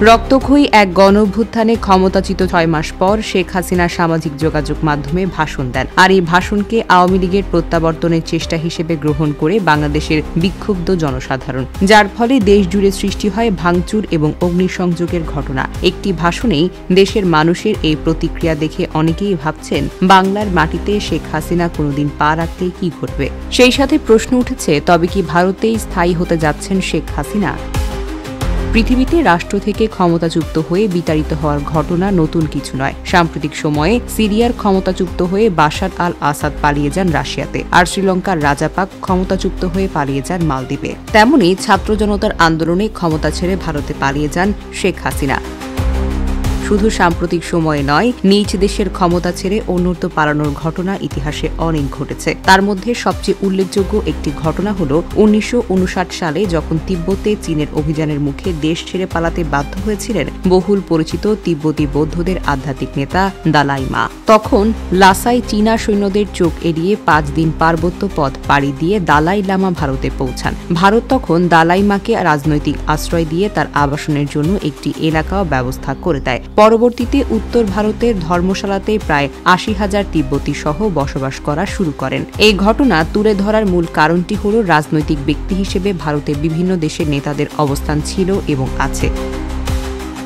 রক্তক্ষয়ী এক গণঅভ্যুত্থানে ক্ষমতাচ্যুত ৬ মাস পর শেখ হাসিনা সামাজিক যোগাযোগ মাধ্যমে ভাষণ দেন। আর এই ভাষণকে আওয়ামী লীগের প্রত্যাবর্তনের চেষ্টা হিসেবে গ্রহণ করে বাংলাদেশের বিক্ষুব্ধ জনসাধারণ, যার ফলে দেশ জুড়ে সৃষ্টি হয় ভাঙচুর এবং অগ্নিসংযোগের ঘটনা। একটি ভাষণেই দেশের মানুষের এই প্রতিক্রিয়া দেখে অনেকেই ভাবছেন, বাংলার মাটিতে শেখ হাসিনা কোনোদিন পা রাখতে কি ঘটবে। সেই সাথে প্রশ্ন উঠেছে, তবে কি ভারতেই স্থায়ী হতে যাচ্ছেন শেখ হাসিনা? পৃথিবীতে রাষ্ট্র থেকে ক্ষমতাচ্যুত হয়ে বিতাড়িত হওয়ার ঘটনা নতুন কিছু নয়। সাম্প্রতিক সময়ে সিরিয়ার ক্ষমতাচ্যুত হয়ে বাশার আল আসাদ পালিয়ে যান রাশিয়াতে, আর শ্রীলঙ্কার রাজাপাক ক্ষমতাচ্যুত হয়ে পালিয়ে যান মালদ্বীপে। তেমনই ছাত্র জনতার আন্দোলনে ক্ষমতা ছেড়ে ভারতে পালিয়ে যান শেখ হাসিনা। শুধু সাম্প্রতিক সময়ে নয়, নিজ দেশের ক্ষমতা ছেড়ে অন্যত্র পালানোর ঘটনা ইতিহাসে অনেক ঘটেছে। তার মধ্যে সবচেয়ে উল্লেখযোগ্য একটি ঘটনা হল ১৯৫৯ সালে যখন তিব্বতে চীনের অভিযানের মুখে দেশ ছেড়ে পালাতে বাধ্য হয়েছিলেন বহুল পরিচিত তিব্বতী বৌদ্ধদের আধ্যাত্মিক নেতা দালাই মা। তখন লাসায় চীনা সৈন্যদের চোখ এড়িয়ে ৫ দিন পার্বত্য পথ পাড়ি দিয়ে দালাই লামা ভারতে পৌঁছান। ভারত তখন দালাই মাকে রাজনৈতিক আশ্রয় দিয়ে তার আবাসনের জন্য একটি এলাকাও ব্যবস্থা করে দেয়। পরবর্তীতে উত্তর ভারতের ধর্মশালাতে প্রায় ৮০,০০০ তিব্বতী সহ বসবাস করা শুরু করেন। এই ঘটনা তুলে ধরার মূল কারণটি হল রাজনৈতিক ব্যক্তি হিসেবে ভারতে বিভিন্ন দেশের নেতাদের অবস্থান ছিল এবং আছে।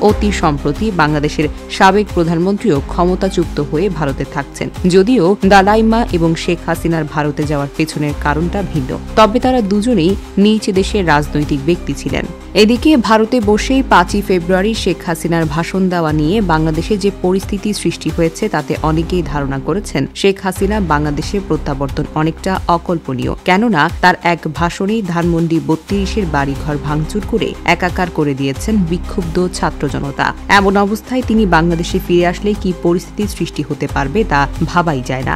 অতি সম্প্রতি বাংলাদেশের সাবেক প্রধানমন্ত্রীও ক্ষমতাচ্যুত হয়ে ভারতে থাকছেন। যদিও দালাইমা এবং শেখ হাসিনার ভারতে যাওয়ার পেছনের কারণটা ভিন্ন, তবে তারা দুজনেই নিজ দেশের রাজনৈতিক ব্যক্তি ছিলেন। এদিকে ভারতে বসেই ৫ই ফেব্রুয়ারি শেখ হাসিনার ভাষণ দেওয়া নিয়ে বাংলাদেশে যে পরিস্থিতি সৃষ্টি হয়েছে তাতে অনেকেই ধারণা করেছেন শেখ হাসিনা বাংলাদেশের প্রত্যাবর্তন অনেকটা অকল্পনীয়। কেননা তার এক ভাষণেই ধানমন্ডি ৩২-এর বাড়িঘর ভাঙচুর করে একাকার করে দিয়েছেন বিক্ষুব্ধ ছাত্র জনতা। এমন অবস্থায় তিনি বাংলাদেশে ফিরে আসলে কি পরিস্থিতির সৃষ্টি হতে পারবে তা ভাবাই যায় না।